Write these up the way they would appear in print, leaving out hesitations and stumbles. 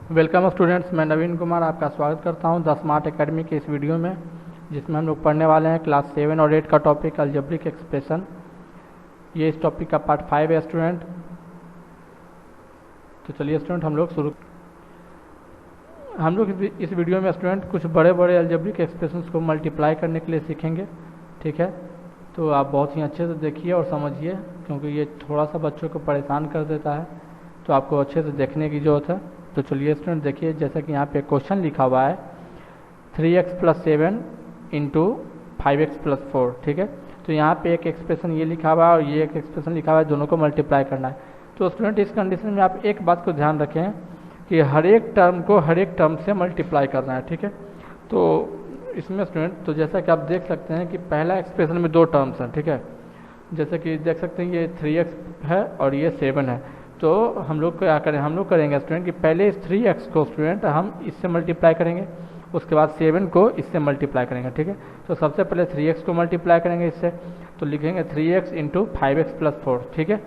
Welcome students, मैं नवीन कुमार आपका स्वागत करता हूं द स्मार्ट एकेडमी के इस वीडियो में, जिसमें हम लोग पढ़ने वाले हैं क्लास 7 और 8 का टॉपिक अलजेब्रिक एक्सप्रेशन। ये इस टॉपिक का पार्ट 5 है स्टूडेंट। तो चलिए स्टूडेंट हम लोग इस वीडियो में स्टूडेंट कुछ बड़े बड़े अलजेब्रिक एक्सप्रेशंस को मल्टीप्लाई करने के लिए सीखेंगे। ठीक है, तो आप बहुत ही अच्छे से देखिए और समझिए, क्योंकि ये थोड़ा सा बच्चों को परेशान कर देता है, तो आपको अच्छे से देखने की ज़रूरत है। तो चलिए स्टूडेंट देखिए, जैसा कि यहाँ पे क्वेश्चन लिखा हुआ है 3x + 7 इंटू 5x + 4। ठीक है, तो यहाँ पे एक एक्सप्रेशन ये लिखा हुआ है और ये एक एक्सप्रेशन लिखा हुआ है, दोनों को मल्टीप्लाई करना है। तो स्टूडेंट इस कंडीशन में आप एक बात को ध्यान रखें कि हर एक टर्म को हर एक टर्म से मल्टीप्लाई करना है। ठीक है, तो इसमें स्टूडेंट तो जैसा कि आप देख सकते हैं कि पहला एक्सप्रेशन में दो टर्म्स हैं। ठीक है, जैसे कि देख सकते हैं ये 3x है और ये 7 है। तो हम लोग क्या करें, हम लोग करेंगे स्टूडेंट कि पहले इस 3x को स्टूडेंट हम इससे मल्टीप्लाई करेंगे, उसके बाद 7 को इससे मल्टीप्लाई करेंगे। ठीक है, तो सबसे पहले 3x को मल्टीप्लाई करेंगे इससे, तो लिखेंगे 3x इंटू 5x + 4। ठीक है,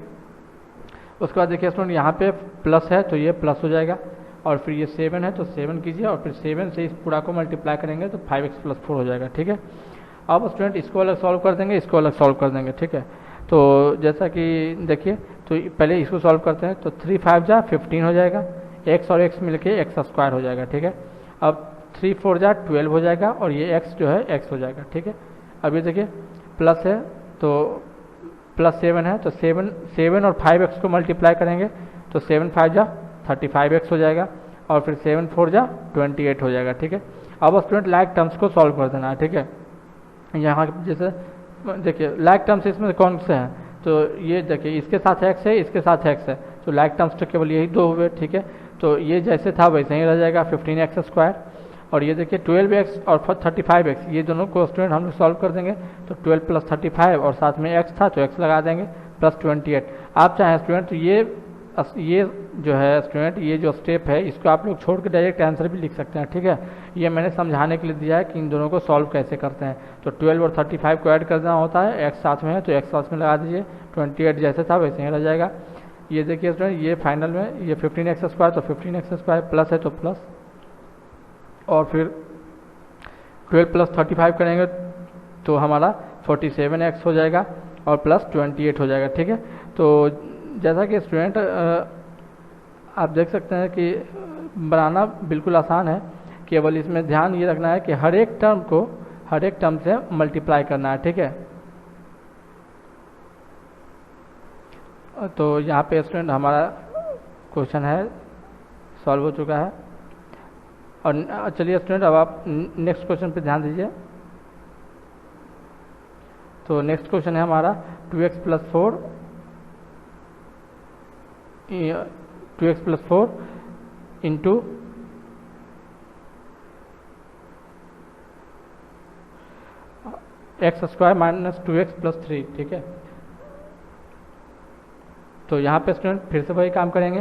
उसके बाद देखिए स्टूडेंट यहाँ पे प्लस है तो ये प्लस हो जाएगा, और फिर ये 7 है तो 7 कीजिए, और फिर 7 से इस पूरा को मल्टीप्लाई करेंगे तो 5x + 4 हो जाएगा। ठीक है, अब स्टूडेंट इसको अलग सॉल्व कर देंगे, इसको अलग सॉल्व कर देंगे। ठीक है, तो जैसा कि देखिए, तो पहले इसको सॉल्व करते हैं, तो 3 5 जा 15 हो जाएगा, x और x मिलके x² हो जाएगा। ठीक है, अब 3 4 जा 12 हो जाएगा, और ये x जो है x हो जाएगा। ठीक है, अब ये देखिए प्लस है तो +7 है, तो 7 और 5x को मल्टीप्लाई करेंगे तो 7 5 जा 35x हो जाएगा, और फिर 7 4 जा 28 हो जाएगा। ठीक है, अब स्टूडेंट लाइक टर्म्स को सॉल्व कर देना है। ठीक है, यहाँ जैसे देखिए लाइक टर्म्स इसमें कौन से हैं, तो ये देखिए इसके साथ x है, इसके साथ x है, तो लाइक टर्म्स तो केवल यही दो हुए। ठीक है, तो ये जैसे था वैसे ही रह जाएगा 15x², और ये देखिए 12x और 35x, ये दोनों को स्टूडेंट हम लोग सॉल्व कर देंगे, तो 12 + 35 और साथ में x था तो x लगा देंगे प्लस 28। आप चाहें स्टूडेंट तो ये जो है स्टूडेंट, ये जो स्टेप है इसको आप लोग छोड़ के डायरेक्ट आंसर भी लिख सकते हैं। ठीक है, ये मैंने समझाने के लिए दिया है कि इन दोनों को सॉल्व कैसे करते हैं। तो 12 और 35 को ऐड करना होता है, x साथ में है तो x साथ में लगा दीजिए, 28 जैसे था वैसे ही रह जाएगा। ये देखिए स्टूडेंट, ये फाइनल में ये 15x² तो 15x² प्लस है तो प्लस, और फिर 12 + 35 करेंगे तो हमारा 47x हो जाएगा और प्लस 28 हो जाएगा। ठीक है, तो जैसा कि स्टूडेंट आप देख सकते हैं कि बनाना बिल्कुल आसान है, केवल इसमें ध्यान ये रखना है कि हर एक टर्म को हर एक टर्म से मल्टीप्लाई करना है। ठीक है, तो यहाँ पे स्टूडेंट हमारा क्वेश्चन है सॉल्व हो चुका है। और चलिए स्टूडेंट अब आप नेक्स्ट क्वेश्चन पे ध्यान दीजिए। तो नेक्स्ट क्वेश्चन है हमारा 2x + 4 इंटू x² - 2x + 3। ठीक है, तो यहाँ पे स्टूडेंट फिर से वही काम करेंगे,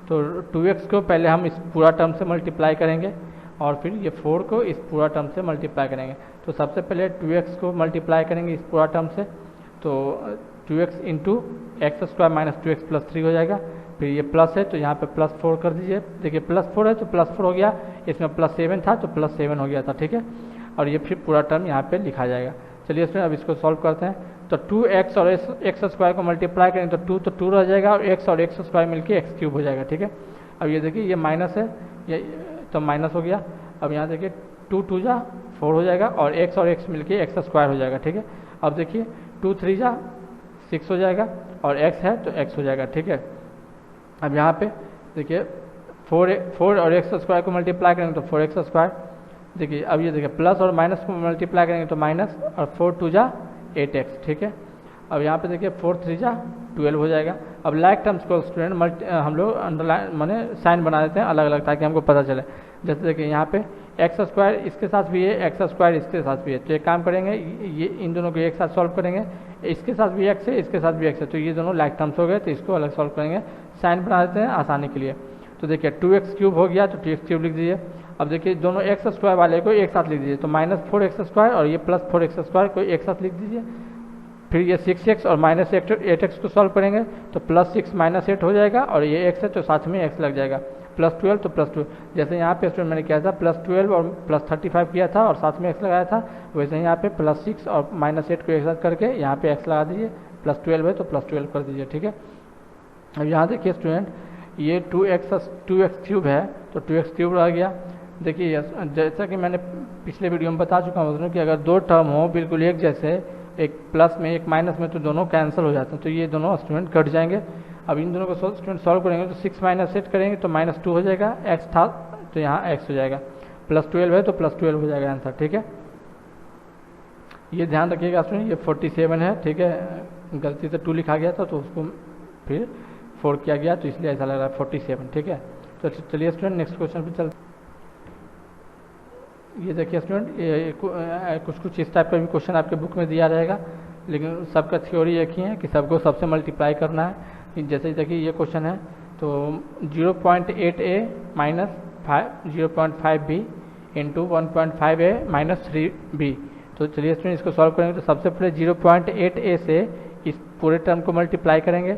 तो 2x को पहले हम इस पूरा टर्म से मल्टीप्लाई करेंगे, और फिर ये 4 को इस पूरा टर्म से मल्टीप्लाई करेंगे। तो सबसे पहले 2x को मल्टीप्लाई करेंगे इस पूरा टर्म से, तो 2x इंटू x² - 2x + 3 हो जाएगा। फिर ये प्लस है तो यहाँ पे +4 कर दीजिए, देखिए +4 है तो +4 हो गया, इसमें +7 था तो +7 हो गया था। ठीक है, और ये फिर पूरा टर्म यहाँ पे लिखा जाएगा। चलिए इसमें अब इसको सॉल्व करते हैं, तो 2x और x² को मल्टीप्लाई करेंगे तो 2 तो 2 रह जाएगा, और x और x² मिलके x³ हो जाएगा। ठीक है, अब ये देखिए ये माइनस है, ये तो माइनस हो गया। अब यहाँ देखिए 2 2 जा 4 हो जाएगा, और x और x मिलके x² हो जाएगा। ठीक है, अब देखिए 2 3 जा 6 हो जाएगा, और x है तो x हो जाएगा। ठीक है, अब यहाँ पे देखिए 4 और x² को मल्टीप्लाई करेंगे तो 4x²। देखिए अब ये देखिए प्लस और माइनस को मल्टीप्लाई करेंगे तो माइनस, और 4 2 जा 8x। ठीक है, अब यहाँ पे देखिए 4 3 जा 12 हो जाएगा। अब लाइक टर्म्स को स्टूडेंट हम लोग अंडरलाइन माने साइन बना देते हैं अलग अलग, ताकि हमको पता चले। जैसे देखिए यहाँ पे x² इसके साथ भी है, x² इसके साथ भी है, तो एक काम करेंगे, ये इन दोनों को एक साथ सॉल्व करेंगे, इसके साथ भी x है, इसके साथ भी x है, तो ये दोनों लाइक टर्म्स हो गए, तो इसको अलग सॉल्व करेंगे, साइन बना देते हैं आसानी के लिए। तो देखिए 2x³ हो गया तो 2x³ लिख दीजिए। अब देखिए दोनों x² वाले को एक साथ लिख दीजिए, तो -4x² और ये +4x² को एक साथ लिख दीजिए। फिर ये 6x और माइनस 8x को सॉल्व करेंगे तो +6 -8 हो जाएगा, और ये x है तो साथ में x लग जाएगा, +12 तो +12। जैसे यहाँ पे स्टूडेंट मैंने किया था +12 और +35 किया था और साथ में x लगाया था, वैसे यहाँ पे +6 और -8 को एक साथ करके यहाँ पे x लगा दीजिए, +12 है तो +12 कर दीजिए, ठीक है। अब यहाँ देखिए स्टूडेंट, ये 2x क्यूब है तो 2x क्यूब रह गया। देखिए जैसा कि मैंने पिछले वीडियो में बता चुका हूँ कि अगर दो टर्म हो बिल्कुल एक जैसे, एक प्लस में एक माइनस में, तो दोनों कैंसिल हो जाते हैं, तो ये दोनों स्टूडेंट कट जाएंगे। अब इन दोनों को स्टूडेंट सॉल्व करेंगे तो 6 -8 करेंगे तो -2 हो जाएगा, x था तो यहाँ x हो जाएगा, +12 है तो +12 हो जाएगा आंसर, ठीक है। ये ध्यान रखिएगा स्टूडेंट, ये 47 है, ठीक है, गलती से 2 लिखा गया था तो उसको फिर 4 किया गया तो इसलिए ऐसा लग रहा है 47, ठीक है। तो चलिए स्टूडेंट नेक्स्ट क्वेश्चन पे चलते। ये देखिए स्टूडेंट, ये कुछ इस टाइप का भी क्वेश्चन आपके बुक में दिया रहेगा, लेकिन सबका थ्योरी एक ही है कि सबको सबसे मल्टीप्लाई करना है। जैसे देखिए ये क्वेश्चन है तो 0.8a - 0.5b into 1.5a - 3b। तो चलिए स्टूडेंट इसको सॉल्व करेंगे तो सबसे पहले 0.8a से इस पूरे टर्म को मल्टीप्लाई करेंगे,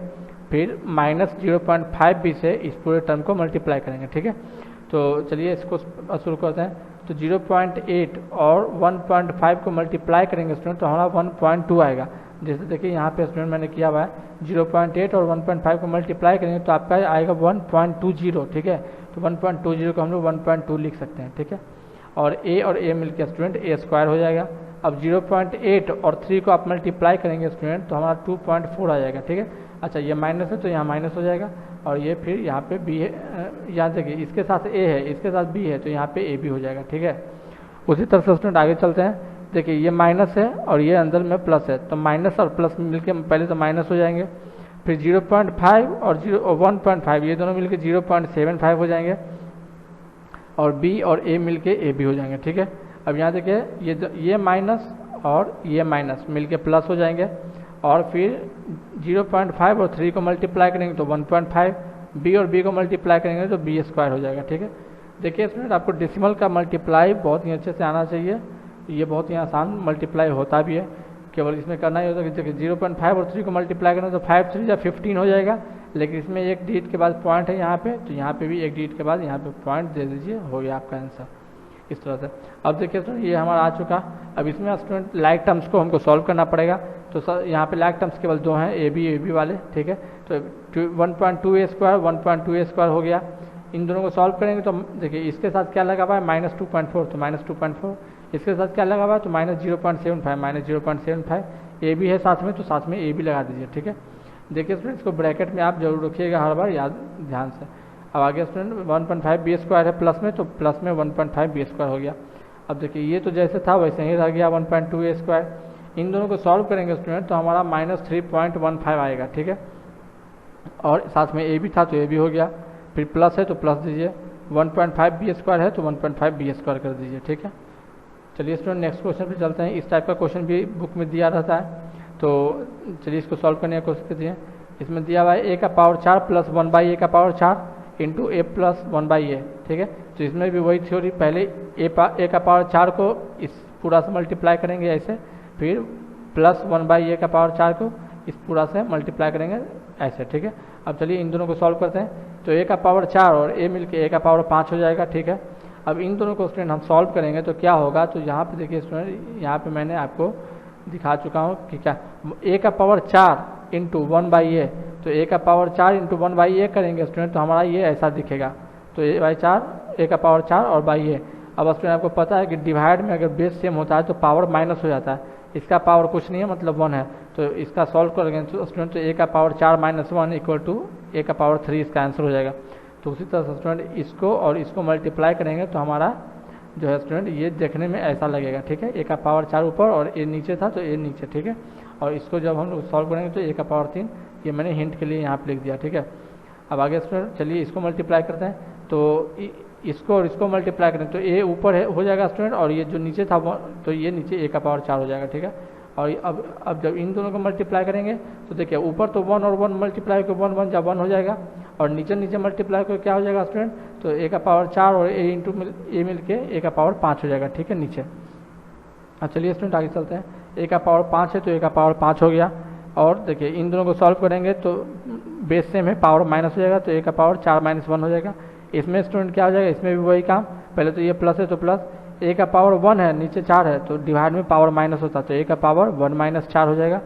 फिर -0.5b से इस पूरे टर्म को मल्टीप्लाई करेंगे, ठीक है। तो चलिए इसको शुरू करते हैं। तो 0.8 और 1.5 को मल्टीप्लाई करेंगे स्टूडेंट तो हमारा 1.2 आएगा। जैसे देखिए यहाँ पे स्टूडेंट मैंने किया हुआ है 0.8 और 1.5 को मल्टीप्लाई करेंगे तो आपका आएगा 1.20, ठीक है। तो 1.20 को हम लोग 1.2 लिख सकते हैं, ठीक है। और a मिलकर स्टूडेंट a² हो जाएगा। अब 0.8 और 3 को आप मल्टीप्लाई करेंगे स्टूडेंट तो हमारा 2.4 आ जाएगा, ठीक है। अच्छा ये माइनस है तो यहाँ माइनस हो जाएगा, और ये फिर यहाँ पे b है, यहाँ देखिए इसके साथ a है इसके साथ b है तो यहाँ पे a भी हो जाएगा, ठीक है। उसी तरह से स्टूडेंट आगे चलते हैं। देखिए ये माइनस है और ये अंदर में प्लस है, तो माइनस और प्लस मिलके पहले तो माइनस हो जाएंगे, फिर 0.5 और 1.5 ये दोनों मिलके 0.75 हो जाएंगे, और b और a मिलके a भी हो जाएंगे, ठीक है। अब यहाँ देखिए ये माइनस और ये माइनस मिलके प्लस हो जाएंगे, और फिर 0.5 और 3 को मल्टीप्लाई करेंगे तो 1.5, b और b को मल्टीप्लाई करेंगे तो b² हो जाएगा, ठीक है। देखिए स्टूडेंट आपको डेसिमल का मल्टीप्लाई बहुत ही अच्छे से आना चाहिए, ये बहुत ही आसान मल्टीप्लाई होता भी है, केवल इसमें करना ही होता है कि देखिए 0.5 और 3 को मल्टीप्लाई करना तो 5 3 या 15 हो जाएगा, लेकिन इसमें एक डिजिट के बाद पॉइंट है यहाँ पे, तो यहाँ पे भी एक डिजिट के बाद यहाँ पे पॉइंट दे दीजिए, हो गया आपका आंसर इस तरह से। अब देखिए स्टूडेंट ये हमारा आ चुका। अब इसमें स्टूडेंट लाइक टर्म्स को हमको सॉल्व करना पड़ेगा, तो सर यहाँ पे लाइक टर्म्स केवल दो हैं, ए बी वाले, ठीक है। तो 1.2a² 1.2a² हो गया। इन दोनों को सॉल्व करेंगे तो देखिए इसके साथ क्या लगा हुआ है -2.4, तो -2.4, इसके साथ क्या लगा हुआ है तो -0.75 -0.75, ए भी है साथ में तो साथ में ए भी लगा दीजिए, ठीक है। देखिए स्टूडेंट इसको ब्रैकेट में आप जरूर रखिएगा हर बार, याद ध्यान से। अब आगे स्टूडेंट 1.5b² है प्लस में, तो प्लस में 1.5b² हो गया। अब देखिए ये तो जैसे था वैसे ही रह गया 1.2a²। इन दोनों को सॉल्व करेंगे स्टूडेंट तो हमारा -3.15 आएगा, ठीक है। और साथ में ए भी था तो ए भी हो गया, फिर प्लस है तो प्लस दीजिए, 1.5b² है तो 1.5b² कर दीजिए, ठीक है। चलिए स्टूडेंट नेक्स्ट क्वेश्चन पे चलते हैं। इस टाइप का क्वेश्चन भी बुक में दिया रहता है, तो चलिए इसको सॉल्व करने की कोशिश करते हैं। इसमें दिया हुआ है a⁴ plus 1/a⁴ into a plus 1/a, ठीक है। तो इसमें भी वही थ्योरी, पहले a⁴ को इस पूरा से मल्टीप्लाई करेंगे ऐसे, फिर प्लस 1/a⁴ को इस पूरा से मल्टीप्लाई करेंगे ऐसे, ठीक है। अब चलिए इन दोनों को सॉल्व करते हैं। तो a⁴ और a मिलके a⁴ हो जाएगा, ठीक है। अब इन दोनों को स्टूडेंट हम सॉल्व करेंगे तो क्या होगा, तो यहाँ पे देखिए स्टूडेंट, यहाँ पे मैंने आपको दिखा चुका हूँ कि क्या a⁴ इंटू 1/a, तो a⁴ इंटू 1/a करेंगे स्टूडेंट तो हमारा ये ऐसा दिखेगा, तो a⁴ और a। अब स्टूडेंट आपको पता है कि डिवाइड में अगर बेस सेम होता है तो पावर माइनस हो जाता है, इसका पावर कुछ नहीं है मतलब 1 है, तो इसका सॉल्व करेंगे तो स्टूडेंट तो a⁴ - 1 इक्वल टू a⁴ इसका आंसर हो जाएगा। तो उसी तरह से स्टूडेंट इसको और इसको मल्टीप्लाई करेंगे तो हमारा जो है स्टूडेंट ये देखने में ऐसा लगेगा, ठीक है। a⁴ ऊपर और a नीचे था तो a नीचे, ठीक है। और इसको जब हम लोग सॉल्व करेंगे तो a⁴ ये मैंने हिंट के लिए यहाँ पे लिख दिया, ठीक है। अब आगे स्टूडेंट चलिए इसको मल्टीप्लाई करते हैं, तो इसको और इसको मल्टीप्लाई करें तो a ऊपर हो जाएगा स्टूडेंट, और ये जो नीचे था तो ये नीचे a⁴ हो जाएगा, ठीक है। और अब जब इन दोनों को मल्टीप्लाई करेंगे तो देखिए ऊपर तो 1 और 1 मल्टीप्लाई को 1 1 1 हो जाएगा, और नीचे मल्टीप्लाई को क्या हो जाएगा स्टूडेंट, तो a⁴ और a इंटू a मिल के a⁴ हो जाएगा, ठीक है नीचे। अब चलिए स्टूडेंट आगे चलते हैं। ए का पावर 5 है तो ए का पावर 5 हो गया। और देखिए इन दोनों को सॉल्व करेंगे तो बेस सेम है, पावर माइनस हो जाएगा तो ए का पावर 4 - 1 हो जाएगा। इसमें स्टूडेंट क्या हो जाएगा, इसमें भी वही काम, पहले तो ये प्लस है तो प्लस, ए का पावर 1 है नीचे 4 है तो डिवाइड में पावर माइनस होता है तो ए का पावर 1 - 4 हो जाएगा।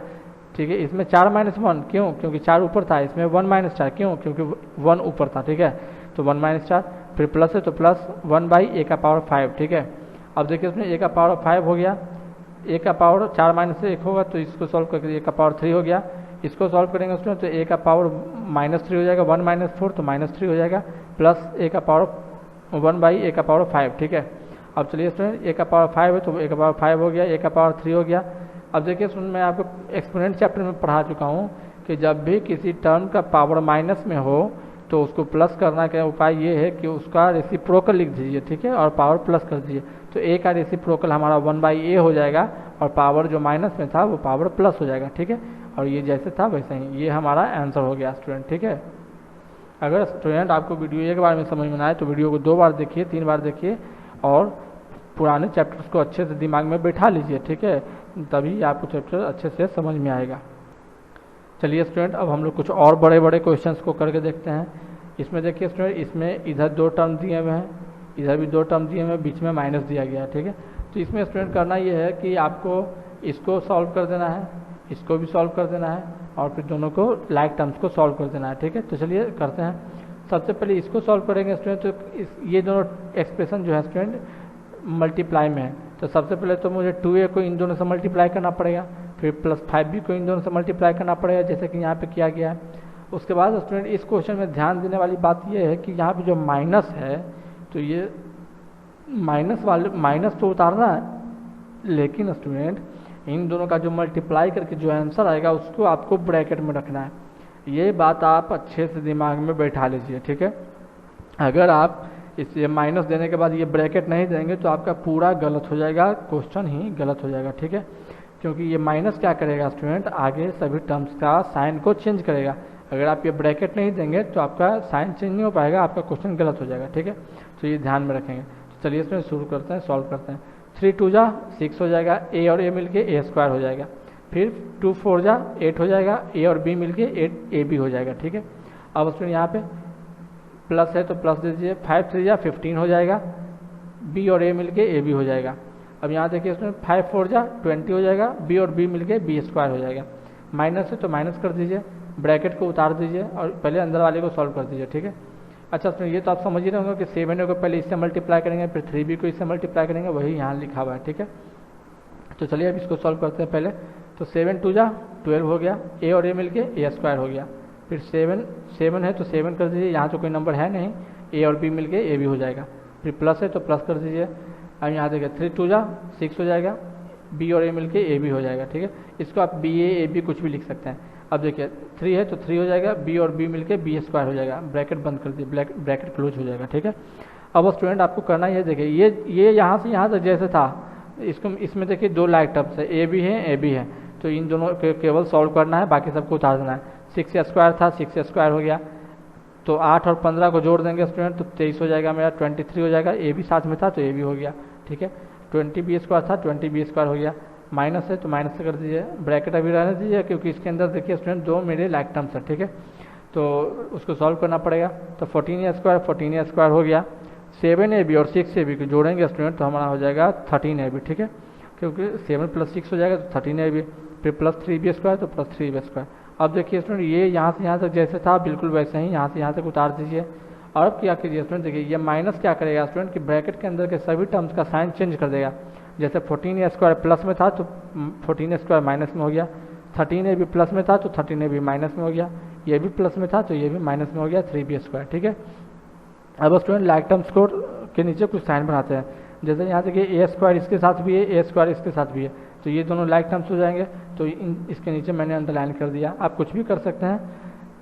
ठीक है, इसमें 4 - 1 क्यों, क्योंकि 4 ऊपर था, इसमें 1 - 4 क्यों, क्योंकि 1 ऊपर था। ठीक है, तो 1 - 4, फिर प्लस है तो प्लस 1/a का पावर 5। ठीक है, अब देखिए इसमें a का पावर 5 हो गया, a का पावर 4 - 1 होगा तो इसको सॉल्व करके a का पावर 3 हो गया। इसको सॉल्व करेंगे उसमें तो a का पावर -3 हो जाएगा, 1 - 4 तो -3 हो जाएगा, प्लस a का पावर 1/a का पावर 5। ठीक है, अब चलिए स्टूडेंट a का पावर 5 है तो a का पावर 5 हो गया, a का पावर 3 हो गया। अब देखिए स्टूडेंट मैं आपको एक्सपोनेंट चैप्टर में पढ़ा चुका हूँ कि जब भी किसी टर्म का पावर माइनस में हो तो उसको प्लस करना का उपाय ये है कि उसका रेसिप्रोकल लिख दीजिए। ठीक है, और पावर प्लस कर दीजिए तो a का रेसिप्रोकल हमारा 1/a हो जाएगा और पावर जो माइनस में था वो पावर प्लस हो जाएगा। ठीक है, और ये जैसे था वैसे ही, ये हमारा आंसर हो गया स्टूडेंट। ठीक है, अगर स्टूडेंट आपको वीडियो एक बार में समझ में ना आए तो वीडियो को 2 बार देखिए, 3 बार देखिए और पुराने चैप्टर्स को अच्छे से दिमाग में बैठा लीजिए। ठीक है, तभी आपको चैप्टर अच्छे से समझ में आएगा। चलिए स्टूडेंट अब हम लोग कुछ और बड़े बड़े क्वेश्चंस को करके देखते हैं। इसमें देखिए स्टूडेंट, इसमें इधर 2 टर्म दिए हुए हैं, इधर भी 2 टर्म दिए हुए हैं, बीच में माइनस दिया गया है। ठीक है, तो इसमें स्टूडेंट करना ये है कि आपको इसको सॉल्व कर देना है, इसको भी सॉल्व कर देना है और फिर दोनों को लाइक टर्म्स को सॉल्व कर देना है। ठीक है, तो चलिए करते हैं। सबसे पहले इसको सॉल्व करेंगे स्टूडेंट, तो ये दोनों एक्सप्रेशन जो है स्टूडेंट मल्टीप्लाई में है, तो सबसे पहले तो मुझे 2a को इन दोनों से मल्टीप्लाई करना पड़ेगा, फिर प्लस 5b को इन दोनों से मल्टीप्लाई करना पड़ेगा जैसे कि यहाँ पे किया गया है। उसके बाद स्टूडेंट इस क्वेश्चन में ध्यान देने वाली बात यह है कि यहाँ पे जो माइनस है तो ये माइनस तो उतारना है, लेकिन स्टूडेंट इन दोनों का जो मल्टीप्लाई करके जो आंसर आएगा उसको आपको ब्रैकेट में रखना है। ये बात आप अच्छे से दिमाग में बैठा लीजिए। ठीक है, अगर आप इसे माइनस देने के बाद ये ब्रैकेट नहीं देंगे तो आपका पूरा गलत हो जाएगा, क्वेश्चन ही गलत हो जाएगा। ठीक है, क्योंकि ये माइनस क्या करेगा स्टूडेंट, आगे सभी टर्म्स का साइन को चेंज करेगा। अगर आप ये ब्रैकेट नहीं देंगे तो आपका साइन चेंज नहीं हो पाएगा, आपका क्वेश्चन गलत हो जाएगा। ठीक है, तो ये ध्यान में रखेंगे। तो चलिए इसमें शुरू करते हैं, सॉल्व करते हैं। 3 2 जा 6 हो जाएगा, a और a मिलके a² हो जाएगा, फिर 2 4 जा 8 हो जाएगा, a और b मिलके 8ab हो जाएगा। ठीक है, अब स्टूडेंट यहाँ पे प्लस है तो प्लस दे दीजिए, 5 3 जा 15 हो जाएगा, b और a मिलके ab हो जाएगा। अब यहाँ देखिए इसमें 5 4 जा 20 हो जाएगा, b और b मिलके b² हो जाएगा। माइनस है तो माइनस कर दीजिए, ब्रैकेट को उतार दीजिए और पहले अंदर वाले को सॉल्व कर दीजिए। ठीक है, अच्छा स्टूडेंट ये तो आप समझ ही रहे होंगे कि 7a को पहले इससे मल्टीप्लाई करेंगे, फिर 3b को इससे मल्टीप्लाई करेंगे, वही यहाँ लिखा हुआ है। ठीक है, तो चलिए अब इसको सॉल्व करते हैं। पहले तो 7 2 जा 12 हो गया, a और a मिलके a² हो गया, फिर 7 है तो 7 कर दीजिए, यहाँ तो कोई नंबर है नहीं, a और b मिलके a भी हो जाएगा, फिर प्लस है तो प्लस कर दीजिए। अब यहाँ देखिए 3 2 जा 6 हो जाएगा, b और a मिलके a भी हो जाएगा। ठीक है, इसको आप ba ab कुछ भी लिख सकते हैं। अब देखिए 3 है तो 3 हो जाएगा, b और b मिलके b² हो जाएगा, ब्रैकेट बंद कर दिए, ब्रैकेट क्लोज हो जाएगा। ठीक है, अब स्टूडेंट आपको करना ये देखिए, ये यहाँ से यहाँ तक जैसे था इसको, इसमें देखिए 2 लाइक टर्म्स है, a भी है a भी है, तो इन दोनों के केवल सॉल्व करना है, बाकी सबको उतार देना है। 6a² था 6a² हो गया, तो 8 और 15 को जोड़ देंगे स्टूडेंट तो 23 हो जाएगा मेरा, 23 हो जाएगा, a भी साथ में था तो a भी हो गया। ठीक है, 20b² था 20b² हो गया, माइनस है तो माइनस से कर दीजिए, ब्रैकेट अभी रहने दीजिए क्योंकि इसके अंदर देखिए स्टूडेंट 2 मेरे लाइक टर्म्स है। ठीक है, तो उसको सॉल्व करना पड़ेगा, तो 14a² हो गया, 7ab और 6ab को जोड़ेंगे स्टूडेंट तो हमारा हो जाएगा 13ab। ठीक है, क्योंकि 7 + 6 हो जाएगा तो 13ab, फिर प्लस 3b² तो प्लस 3b²। अब देखिए स्टूडेंट ये यहाँ से यहाँ तक जैसे था बिल्कुल वैसे ही यहाँ से यहाँ तक उतार दीजिए। और अब क्या कीजिए स्टूडेंट, देखिए ये माइनस क्या करेगा स्टूडेंट कि ब्रैकेट के अंदर के सभी टर्म्स का साइन चेंज कर देगा। जैसे 14a² प्लस में था तो 14a² माइनस में हो गया, 13ab प्लस में था तो 13ab माइनस में हो गया, ये भी प्लस में था तो ये भी माइनस में हो गया 3b²। ठीक है, अब स्टूडेंट लाइक टर्म्स को के नीचे कुछ साइन बनाते हैं, जैसे यहाँ देखिए a² इसके साथ भी है, a² इसके साथ भी है, तो ये दोनों लाइक टर्म्स हो जाएंगे, तो इसके नीचे मैंने अंडरलाइन कर दिया। आप कुछ भी कर सकते हैं,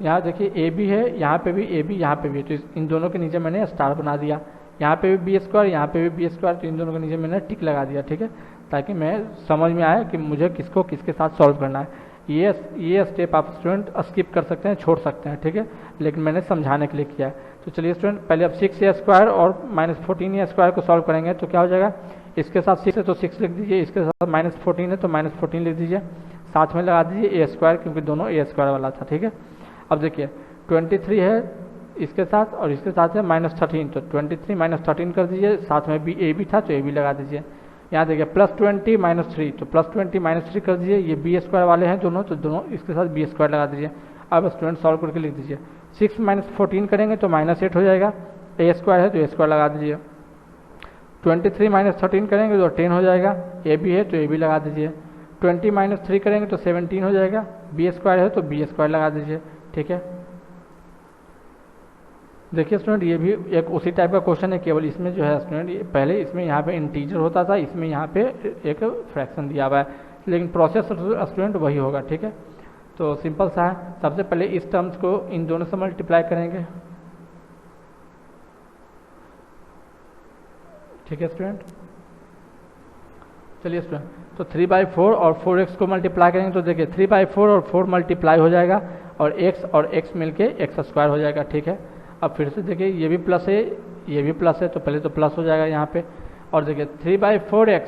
यहाँ देखिए a भी है, यहाँ पे भी a भी, यहाँ पे भी, तो इन दोनों के नीचे मैंने स्टार बना दिया, यहाँ पे भी b², यहाँ पे भी b², तो इन दोनों के नीचे मैंने टिक लगा दिया। ठीक है, ताकि मैं समझ में आए कि मुझे किसको किसके साथ सॉल्व करना है। ये स्टेप आप स्टूडेंट स्किप कर सकते हैं, छोड़ सकते हैं। ठीक है, लेकिन मैंने समझाने के लिए किया है। तो चलिए स्टूडेंट पहले अब 6a² और -14a² को सॉल्व करेंगे तो क्या हो जाएगा, इसके साथ 6 है तो 6 लिख दीजिए, इसके साथ -14 है तो -14 लिख दीजिए, साथ में लगा दीजिए a² क्योंकि दोनों a² वाला था, ठीक है। अब देखिए 23 है इसके साथ और इसके साथ है -13, तो 23 -13 कर दीजिए, साथ में भी a भी था तो a भी लगा दीजिए। यहाँ देखिए +20 -3, तो +20 -3 कर दीजिए, ये b² वाले हैं दोनों, तो दोनों इसके साथ b² लगा दीजिए। अब स्टूडेंट सॉल्व करके लिख दीजिए, 6 -14 करेंगे तो -8 हो जाएगा, a² है तो a² लगा दीजिए। 23 -13 करेंगे तो 10 हो जाएगा, a भी है तो a भी लगा दीजिए। 20 -3 करेंगे तो 17 हो जाएगा, b² है तो b² लगा दीजिए, ठीक है। देखिए स्टूडेंट ये भी एक उसी टाइप का क्वेश्चन है, केवल इसमें जो है स्टूडेंट पहले इसमें यहाँ पे इंटीजर होता था, इसमें यहाँ पे एक फ्रैक्शन दिया हुआ है, लेकिन प्रोसेस स्टूडेंट वही होगा, ठीक है। तो सिंपल सा है, सबसे पहले इस टर्म्स को इन दोनों से मल्टीप्लाई करेंगे, ठीक है स्टूडेंट। चलिए स्टूडेंट, तो 3/4 और 4x को मल्टीप्लाई करेंगे तो देखिए 3/4 और 4 मल्टीप्लाई हो जाएगा और x मिलके x² हो जाएगा, ठीक है। अब फिर से देखिए ये भी प्लस है ये भी प्लस है, तो पहले तो प्लस हो जाएगा यहाँ पे, और देखिए 3/4x,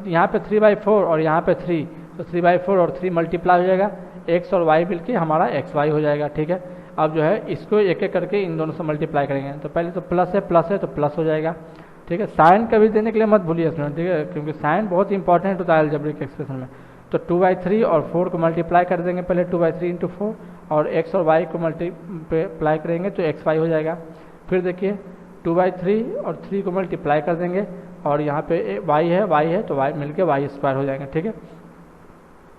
यहाँ पे 3/4 और यहाँ पे 3, तो 3/4 और 3 मल्टीप्लाई हो जाएगा, x और y मिलके हमारा xy हो जाएगा, ठीक है। अब जो है इसको एक एक करके इन दोनों से मल्टीप्लाई करेंगे, तो पहले तो प्लस है तो प्लस हो जाएगा, ठीक है। साइन कभी देने के लिए मत भूलिए स्टूडेंट, ठीक है, क्योंकि साइन बहुत इंपॉर्टेंट होता है अलजेब्रिक एक्सप्रेशन में। तो 2/3 और 4 को मल्टीप्लाई कर देंगे, पहले 2/3 × 4 और x और y को मल्टीप्लाई करेंगे तो xy हो जाएगा। फिर देखिए 2/3 और 3 को मल्टीप्लाई कर देंगे और यहाँ पे y है तो y मिलके y² हो जाएगा, ठीक है।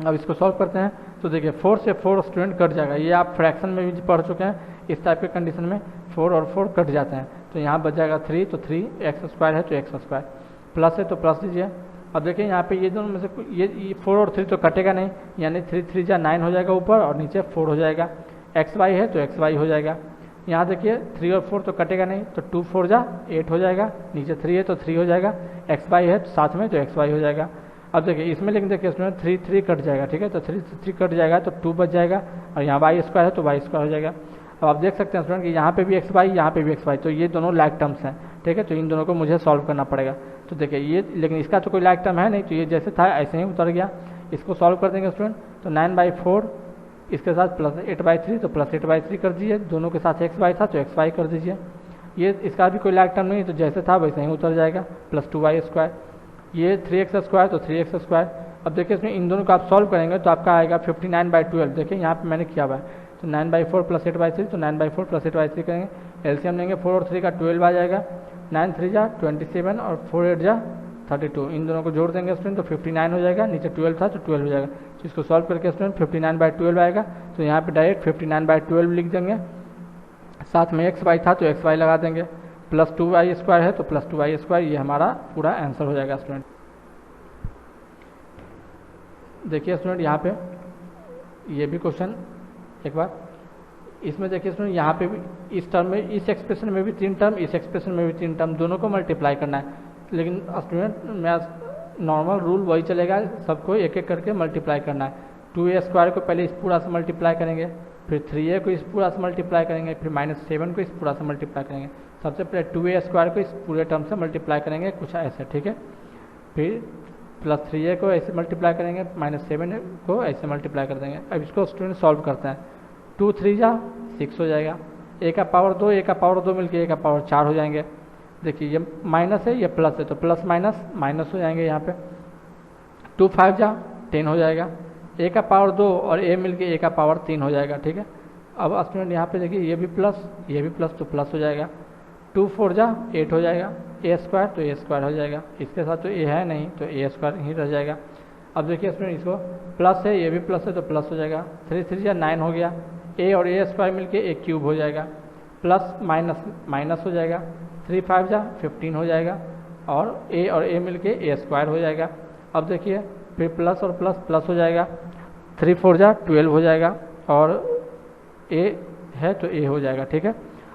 अब इसको सॉल्व करते हैं, तो देखिए 4 से 4 स्टूडेंट कट जाएगा, ये आप फ्रैक्शन में भी पढ़ चुके हैं, इस टाइप के कंडीशन में 4 और 4 कट जाते हैं, तो यहाँ बच जाएगा 3, तो 3x² है तो x², प्लस है तो प्लस दीजिए। अब देखिए यहाँ पे ये दोनों में से ये 4 और 3 तो कटेगा नहीं, यानी 3 3 जा 9 हो जाएगा ऊपर और नीचे 4 हो जाएगा, xy है तो xy हो जाएगा। यहाँ देखिए 3 और 4 तो कटेगा नहीं, तो 2 4 जा 8 हो जाएगा, नीचे 3 है तो 3 हो जाएगा, xy है तो साथ में तो xy हो जाएगा। अब देखिए इसमें लेकिन देखिए इसमें 3 3 कट जाएगा, ठीक है, तो 3 3 कट जाएगा तो 2 बच जाएगा और यहाँ y² है तो y² हो जाएगा। अब आप देख सकते हैं स्टूडेंट कि यहाँ पे भी xy यहाँ पे भी xy, तो ये दोनों लैग टर्म्स हैं, ठीक है, तो इन दोनों को मुझे सॉल्व करना पड़ेगा। तो देखिए ये, लेकिन इसका तो कोई लैग टर्म है नहीं, तो ये जैसे था ऐसे ही उतर गया। इसको सॉल्व कर देंगे स्टूडेंट, तो 9/4 इसके साथ प्लस 8/3, तो प्लस 8/3 कर दीजिए, दोनों के साथ xy था तो xy कर दीजिए। ये इसका भी कोई लैग टर्म नहीं, तो जैसे था वैसे ही उतर जाएगा, प्लस 2y², ये 3x² तो 3x²। अब देखिए इसमें इन दोनों को आप सॉल्व करेंगे तो आपका आएगा 59/12, देखिए यहाँ पे मैंने किया हुआ है, तो 9/4 प्लस 8/3, तो 9/4 प्लस 8/3 करेंगे, एलसीएम लेंगे 4 और 3 का 12 आ जाएगा, 9 3 जा 27 और 4 8 जा 32, इन दोनों को जोड़ देंगे स्टूडेंट तो 59 हो जाएगा, नीचे 12 था तो 12 हो जाएगा। तो इसको सॉल्व करके स्टूडेंट 59/12 आएगा, तो यहाँ पे डायरेक्ट 59/12 लिख देंगे, साथ में xy था तो xy लगा देंगे, प्लस 2y² है तो प्लस 2y², ये हमारा पूरा आंसर हो जाएगा स्टूडेंट। देखिए स्टूडेंट यहाँ पे ये भी क्वेश्चन एक बार, इसमें देखिए स्टूडेंट यहाँ पे भी इस टर्म में, इस एक्सप्रेशन में भी 3 टर्म, इस एक्सप्रेशन में भी 3 टर्म, दोनों को मल्टीप्लाई करना है, लेकिन स्टूडेंट मैं नॉर्मल रूल वही चलेगा, सबको एक एक करके मल्टीप्लाई करना है। 2a² को पहले इस पूरा से मल्टीप्लाई करेंगे, फिर 3a को इस पूरा से मल्टीप्लाई करेंगे, फिर -7 को इस पूरा से मल्टीप्लाई करेंगे। सबसे पहले 2a² को इस पूरे टर्म से मल्टीप्लाई करेंगे कुछ ऐसे, ठीक है, फिर प्लस 3a को ऐसे मल्टीप्लाई करेंगे, -7 को ऐसे मल्टीप्लाई कर देंगे। अब इसको स्टूडेंट सॉल्व करते हैं, 2 3 जा 6 हो जाएगा, a का पावर 2 a का पावर 2 मिलके a का पावर 4 हो जाएंगे। देखिए ये माइनस है ये प्लस है, तो प्लस माइनस माइनस हो जाएंगे यहाँ पे, 2 5 जा 10 हो जाएगा, a का पावर 2 और a मिलके a का पावर 3 हो जाएगा, ठीक है। अब स्टूडेंट यहाँ पे देखिए ये भी प्लस तो प्लस हो जाएगा, 2 4 जा 8 हो जाएगा, a² तो a² हो जाएगा, इसके साथ तो a है नहीं तो a² ही रह जाएगा। अब देखिए स्टूडेंट इसको प्लस है, ये भी प्लस है तो प्लस हो जाएगा, 3 3 जा 9 हो गया, a और a² मिलके a³ हो जाएगा, प्लस माइनस माइनस हो जाएगा, 3 5 जा 15 हो जाएगा और a मिलके a² हो जाएगा। अब देखिए फिर प्लस और प्लस प्लस हो जाएगा, 3 4 जा 12 हो जाएगा और a है तो a हो जाएगा, ठीक है।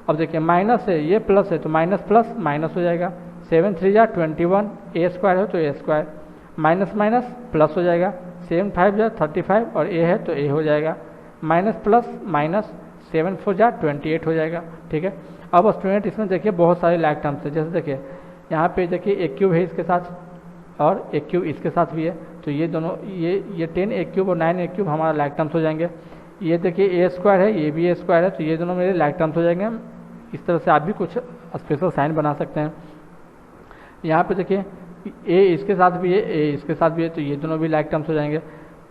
अब देखिए माइनस है ये प्लस है तो माइनस प्लस माइनस हो जाएगा, 7 3 जा 21, a² है तो a², माइनस माइनस प्लस हो जाएगा, 7 5 जा 35 और a है तो a हो जाएगा, माइनस प्लस माइनस 7 4 जा 28 हो जाएगा, ठीक है। अब स्टूडेंट इसमें देखिए बहुत सारे लैग टर्म्स है, जैसे देखिए यहाँ पे देखिए एक क्यूब है इसके साथ और एक क्यूब इसके साथ भी है, तो ये दोनों ये 10 एक क्यूब और 9 एक क्यूब हमारा लाइक टर्म्स हो जाएंगे। ये देखिए ए स्क्वायर है, ये भी ए स्क्वायर है, तो ये दोनों मेरे लाइक टर्म्स हो जाएंगे। इस तरह से आप भी कुछ स्पेशल साइन बना सकते हैं। यहाँ पे देखिए ए इसके साथ भी है, ए इसके साथ भी है, तो ये दोनों भी लाइक टर्म्स हो जाएंगे।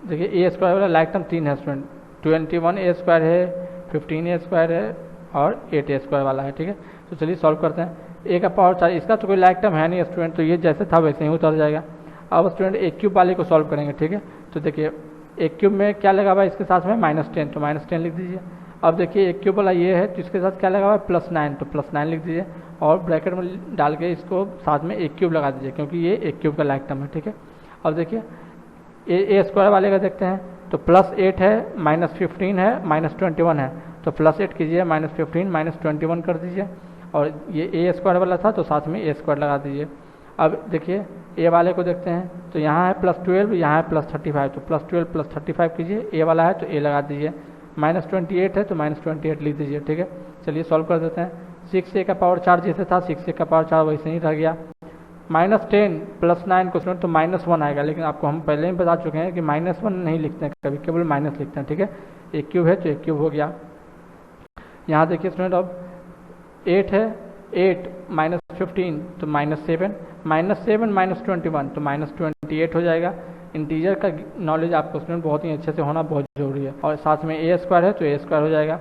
देखिए ए स्क्वायर वाला लाइक टर्म 3 है स्टूडेंट, 21 ए स्क्वायर है, 15 ए स्क्वायर है और 8 ए स्क्वायर वाला है। ठीक है, तो चलिए सॉल्व करते हैं। ए का पावर 4, इसका तो कोई लाइक टर्म है नहीं स्टूडेंट, तो ये जैसे था वैसे ही उतर जाएगा। अब स्टूडेंट एक क्यूब वाले को सॉल्व करेंगे। ठीक है, तो देखिए एक क्यूब में क्या लगा हुआ है इसके साथ में -10, तो -10 लिख दीजिए। अब देखिए एक क्यूब वाला ये है, तो इसके साथ क्या लगा हुआ है +9, तो +9 लिख दीजिए और ब्रैकेट में डाल के इसको साथ में एक क्यूब लगा दीजिए, क्योंकि ये एक क्यूब का लाइक टर्म है। ठीक है, अब देखिए ए स्क्वायर वाले का देखते हैं, तो +8 है, -15 है, -21 है, तो +8 कीजिए, -15 -21 कर दीजिए, और ये ए स्क्वायर वाला था तो साथ में ए स्क्वायर लगा दीजिए। अब देखिए ए वाले को देखते हैं, तो यहाँ है +12, यहाँ है +35, तो +12 +35 कीजिए, ए वाला है तो ए लगा दीजिए, -28 है तो -28 लिख दीजिए। ठीक है, चलिए सॉल्व कर देते हैं। 6a का पावर 4 जैसे था, 6a का पावर 4 वैसे ही रह गया। -10 +9 को तो -1 आएगा, लेकिन आपको हम पहले ही बता चुके हैं कि -1 नहीं लिखते हैं, कभी केवल माइनस लिखते हैं। ठीक है, एक क्यूब है तो एक क्यूब हो गया। यहाँ देखिए स्टूडेंट, अब 8 है, 8 -15 तो -7, -7 -21 तो -28 हो जाएगा। इंटीजर का नॉलेज आपको स्टूडेंट बहुत ही अच्छे से होना बहुत जरूरी है। और साथ में ए स्क्वायर है तो ए स्क्वायर हो जाएगा।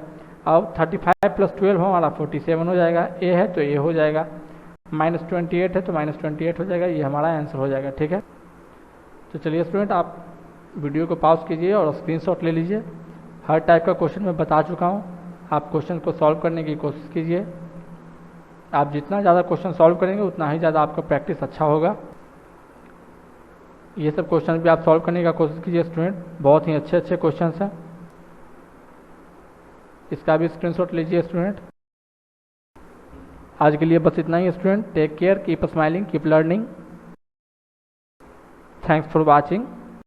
अब 35 + 12 हमारा 47 हो जाएगा, ए है तो ए हो जाएगा, -28 है तो -28 हो जाएगा, ये हमारा आंसर हो जाएगा। ठीक है, तो चलिए स्टूडेंट आप वीडियो को पॉज कीजिए और स्क्रीनशॉट ले लीजिए। हर टाइप का क्वेश्चन मैं बता चुका हूँ, आप क्वेश्चन को सॉल्व करने की कोशिश कीजिए। आप जितना ज़्यादा क्वेश्चन सॉल्व करेंगे उतना ही ज़्यादा आपका प्रैक्टिस अच्छा होगा। ये सब क्वेश्चन भी आप सॉल्व करने का कोशिश कीजिए स्टूडेंट, बहुत ही अच्छे अच्छे क्वेश्चन हैं। इसका भी स्क्रीनशॉट लीजिए स्टूडेंट। आज के लिए बस इतना ही student. Take care, keep smiling, keep learning. Thanks for watching.